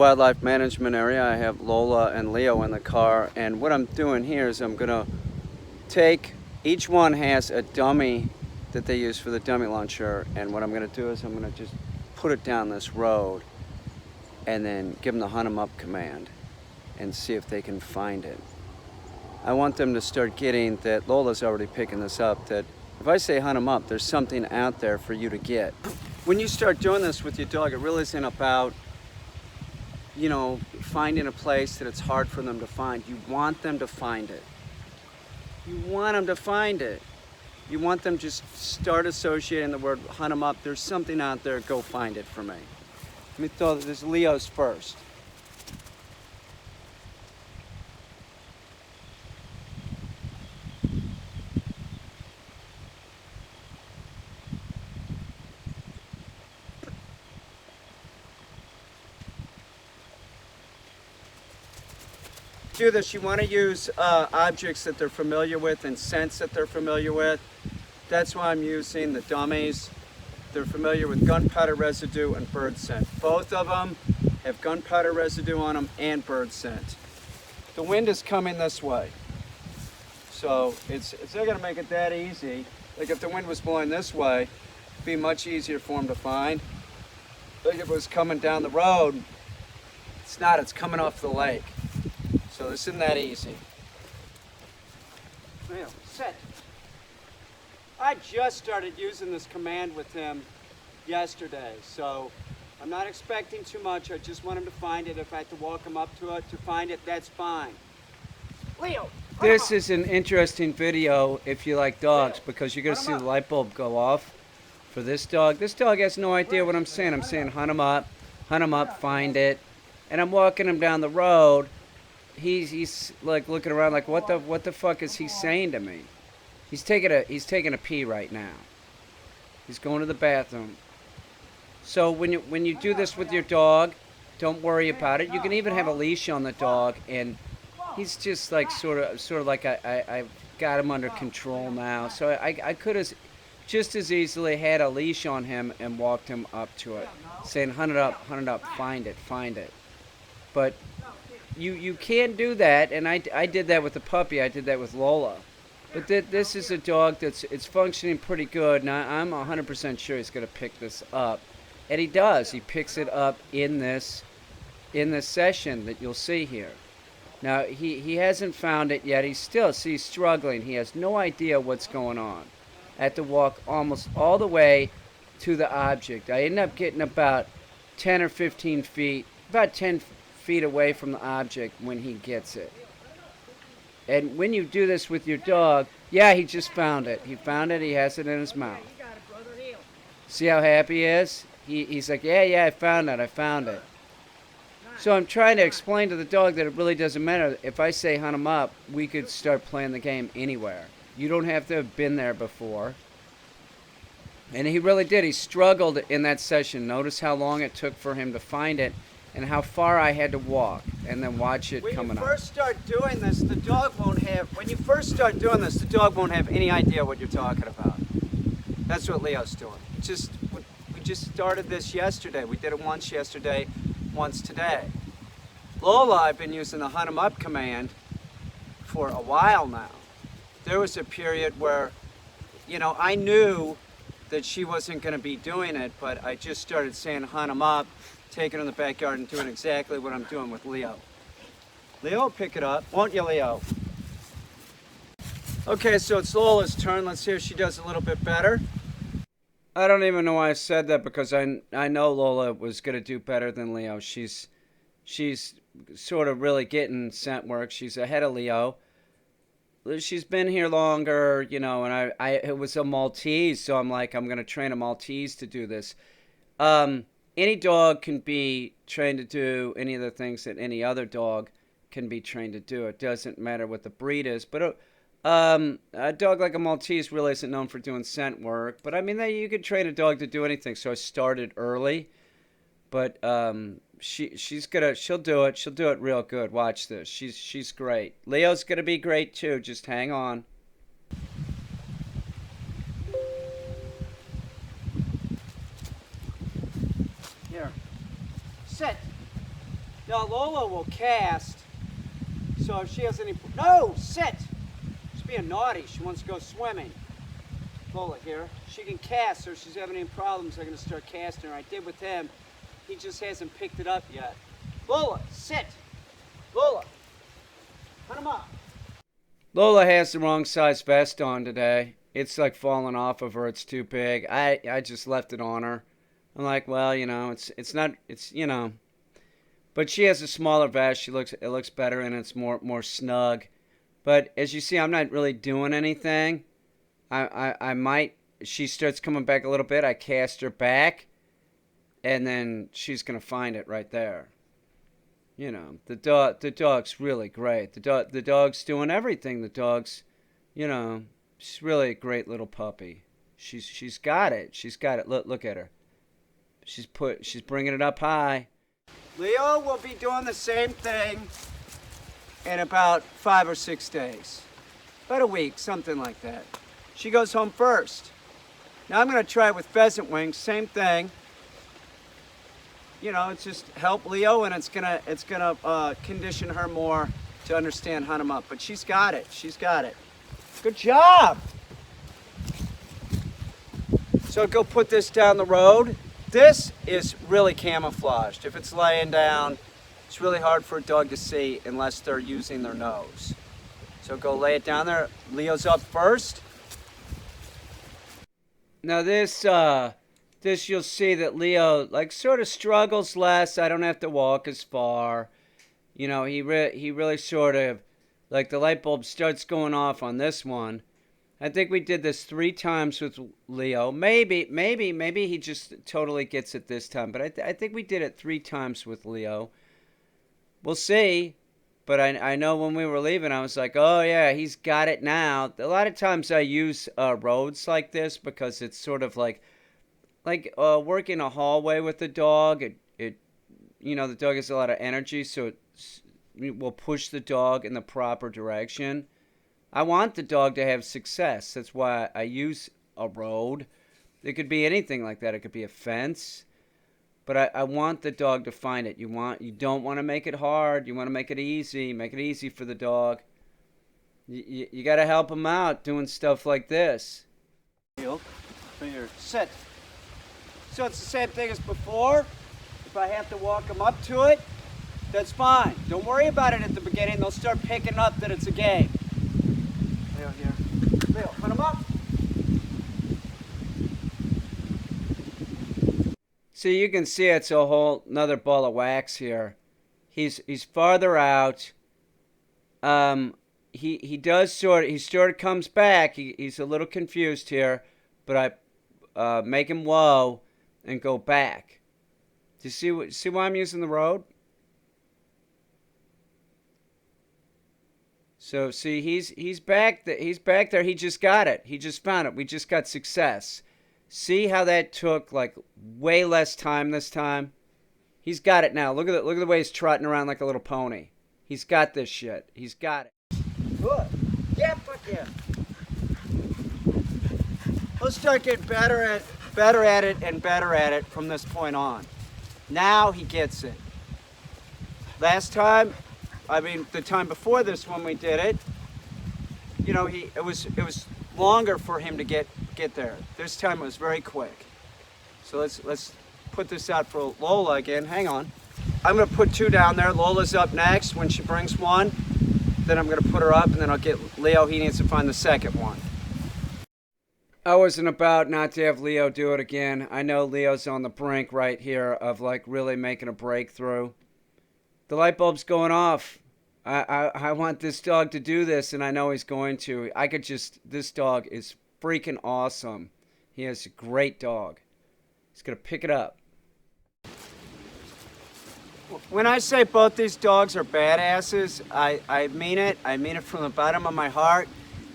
wildlife management area. I have Lola and Leo in the car, and what I'm doing here is I'm gonna take, each one has a dummy that they use for the dummy launcher, and what I'm gonna do is I'm gonna just put it down this road and then give them the hunt 'em up command and see if they can find it. I want them to start getting that. Lola's already picking this up, that if I say hunt 'em up, there's something out there for you to get. When you start doing this with your dog, it really isn't about, you know, finding a place that it's hard for them to find. You want them to find it. You want them to find it. You want them to just start associating the word hunt 'em up. There's something out there, go find it for me. Let me throw this Leo's first. Do this, you want to use objects that they're familiar with and scents that they're familiar with. That's why I'm using the dummies. They're familiar with gunpowder residue and bird scent. Both of them have gunpowder residue on them and bird scent. The wind is coming this way, so it's not going to make it that easy. Like if the wind was blowing this way, it'd be much easier for them to find. Like if it was coming down the road, it's not, it's coming off the lake. So this isn't that easy. Well, sit. I just started using this command with him yesterday, so I'm not expecting too much. I just want him to find it. If I have to walk him up to it to find it, that's fine. Leo! This is an interesting video if you like dogs, because you're going to see the light bulb go off for this dog. This dog has no idea what I'm saying. I'm saying hunt him up, find it. And I'm walking him down the road. He's like looking around like, what the fuck is he saying to me? He's taking a pee right now. He's going to the bathroom. So when you do this with your dog, don't worry about it. You can even have a leash on the dog, and he's just like sort of like I've got him under control now. So I could have just as easily had a leash on him and walked him up to it, saying hunt it up, find it. But you can't do that, and I did that with the puppy. I did that with Lola. But this is a dog it's functioning pretty good. Now I'm 100% sure he's going to pick this up, and he does. He picks it up in this session that you'll see here. Now he hasn't found it yet. He's struggling. He has no idea what's going on. I had to walk almost all the way to the object. I ended up getting about 10 or 15 feet, about 10 feet away from the object when he gets it. And when you do this with your dog, yeah, he just found it. He found it. He has it in his mouth. See how happy he is? He's like, yeah, I found it. So I'm trying to explain to the dog that it really doesn't matter. If I say hunt him up, we could start playing the game anywhere. You don't have to have been there before. And he really did. He struggled in that session. Notice how long it took for him to find it, and how far I had to walk, and then watch it coming up. When you first start doing this, the dog won't have any idea what you're talking about. That's what Leo's doing. We just started this yesterday. We did it once yesterday, once today. Lola, I've been using the hunt 'em up command for a while now. There was a period where, I knew that she wasn't going to be doing it, but I just started saying hunt 'em up, taking her in the backyard and doing exactly what I'm doing with Leo. Leo, pick it up, won't you, Leo? Okay, so it's Lola's turn. Let's see if she does a little bit better. I don't even know why I said that, because I know Lola was going to do better than Leo. She's sort of really getting scent work. She's ahead of Leo. She's been here longer, and it was a Maltese, so I'm like, I'm going to train a Maltese to do this. Any dog can be trained to do any of the things that any other dog can be trained to do. It doesn't matter what the breed is. But a dog like a Maltese really isn't known for doing scent work. But, I mean, you could train a dog to do anything. So I started early. But she'll do it. She'll do it real good. Watch this. She's great. Leo's going to be great, too. Just hang on. Here. Sit. Now Lola will cast, so if she has any, no, sit! She's being naughty, she wants to go swimming. Lola here, she can cast, so if she's having any problems, I'm gonna start casting her. I did with him, he just hasn't picked it up yet. Lola, sit! Lola, put him up. Lola has the wrong size vest on today. It's like falling off of her, it's too big. I just left it on her. I'm like, well, you know, it's not, it's, you know. But she has a smaller vest. It looks better and it's more snug. But as you see, I'm not really doing anything. I might, she starts coming back a little bit. I cast her back. And then she's going to find it right there. You know, the dog's really great. The dog's doing everything. The dog's, you know, she's really a great little puppy. She's got it. She's got it. Look at her. She's bringing it up high. Leo will be doing the same thing in about 5 or 6 days. About a week, something like that. She goes home first. Now I'm going to try it with pheasant wings, same thing. You know, it's just help Leo, and it's gonna condition her more to understand hunt 'em up. But she's got it. She's got it. Good job. So go put this down the road. This is really camouflaged. If it's laying down, it's really hard for a dog to see unless they're using their nose. So go lay it down there. Leo's up first. Now this you'll see that Leo like sort of struggles less. I don't have to walk as far. You know, he really sort of, like the light bulb starts going off on this one. I think we did this 3 times with Leo. Maybe he just totally gets it this time. But I think we did it 3 times with Leo. We'll see. But I know when we were leaving, I was like, oh yeah, he's got it now. A lot of times I use roads like this because it's sort of like working a hallway with the dog. It you know, the dog has a lot of energy, so it will push the dog in the proper direction. I want the dog to have success. That's why I use a road. It could be anything like that. It could be a fence. But I want the dog to find it. You don't want to make it hard. You want to make it easy. Make it easy for the dog. You got to help him out doing stuff like this. Sit. So it's the same thing as before. If I have to walk him up to it, that's fine. Don't worry about it at the beginning. They'll start picking up that it's a game. Leo here. Leo, put him up. So you can see it's a whole another ball of wax here. He's farther out. He sort of comes back. He's a little confused here, but I make him low and go back. Do you see why I'm using the road? So see, he's back there. He just got it. He just found it. We just got success. See how that took like way less time this time? He's got it now. Look at the way he's trotting around like a little pony. He's got this shit. He's got it. Good. Yeah, fuck yeah. He'll start getting better at it from this point on. Now he gets it. Last time, I mean the time before this when we did it, you know, it was longer for him to get there. This time it was very quick. So let's put this out for Lola again. Hang on. I'm gonna put 2 down there. Lola's up next. When she brings one, then I'm gonna put her up, and then I'll get Leo. He needs to find the second one. I wasn't about not to have Leo do it again. I know Leo's on the brink right here of like really making a breakthrough. The light bulb's going off. I want this dog to do this, and I know he's going to. This dog is freaking awesome. He is a great dog. He's going to pick it up. When I say both these dogs are badasses, I mean it. I mean it from the bottom of my heart.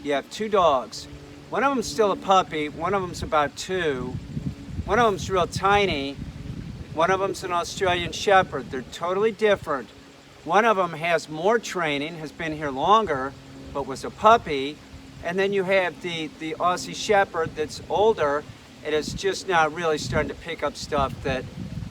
You have 2 dogs. One of them's still a puppy. One of them's about 2. One of them's real tiny. One of them's an Australian Shepherd. They're totally different. One of them has more training, has been here longer, but was a puppy. And then you have the Aussie Shepherd that's older and is just now really starting to pick up stuff that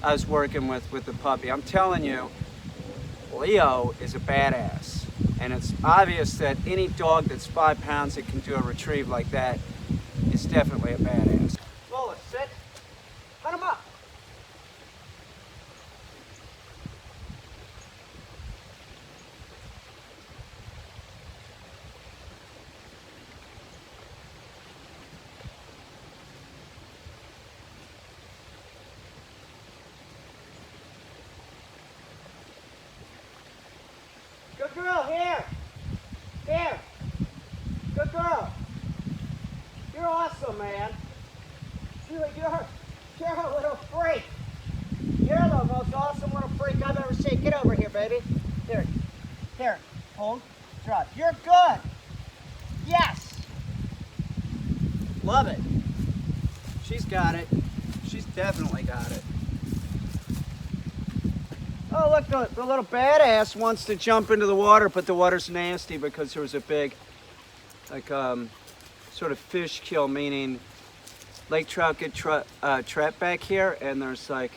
I was working with the puppy. I'm telling you, Leo is a badass. And it's obvious that any dog that's 5 pounds that can do a retrieve like that is definitely a badass. Lola, sit. Hunt him up. Good girl, here. Here. Good girl. You're awesome, man. You're a little freak. You're the most awesome little freak I've ever seen. Get over here, baby. Here. Hold. Drop. You're good. Yes. Love it. She's got it. She's definitely got it. Oh, look, the little badass wants to jump into the water, but the water's nasty because there was a big, like, sort of fish kill, meaning lake trout get trapped back here, and there's like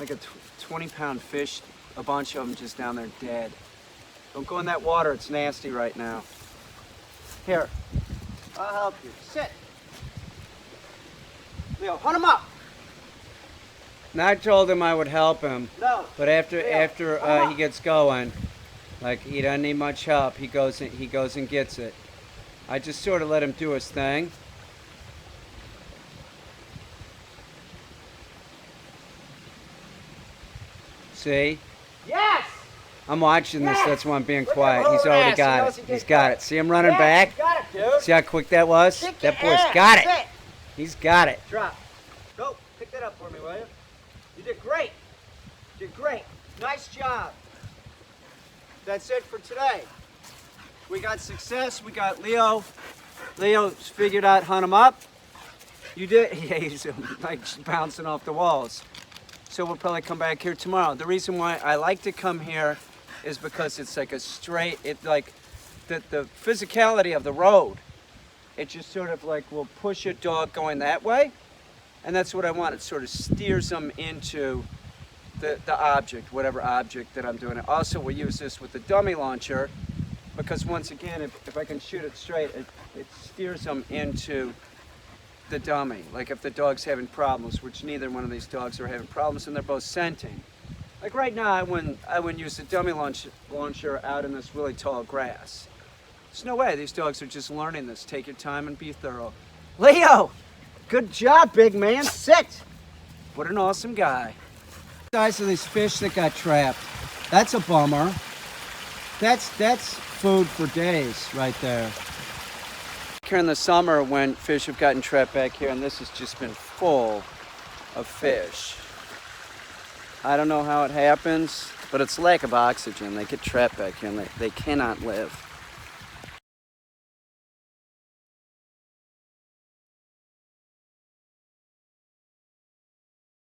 a 20-pound fish, a bunch of them just down there dead. Don't go in that water, it's nasty right now. Here, I'll help you. Sit. Leo, hunt him up. And I told him I would help him, no, but after he gets going, like he doesn't need much help, he goes and gets it. I just sort of let him do his thing. See? Yes! I'm watching this, that's why I'm being quiet. He's already got it. He's got it. See him running back? Got it, dude. See how quick that was? That boy's got it. He's got it. Drop. Go. Pick that up for me, will you? You did great. You did great. Nice job. That's it for today. We got success. We got Leo. Leo's figured out hunt him up. You did. Yeah, he's like bouncing off the walls. So we'll probably come back here tomorrow. The reason why I like to come here is because it's like a straight, it like the physicality of the road. It just sort of like will push a dog going that way. And that's what I want. It sort of steers them into the object, whatever object that I'm doing. Also, we'll use this with the dummy launcher because once again, if I can shoot it straight, it steers them into the dummy. Like if the dog's having problems, which neither one of these dogs are having problems, and they're both scenting. Like right now, I wouldn't use the dummy launcher out in this really tall grass. There's no way. These dogs are just learning this. Take your time and be thorough. Leo! Good job, big man. Sit! What an awesome guy. The size of these fish that got trapped. That's a bummer. That's food for days right there. Here in the summer when fish have gotten trapped back here, and this has just been full of fish. I don't know how it happens, but it's lack of oxygen. They get trapped back here and they cannot live.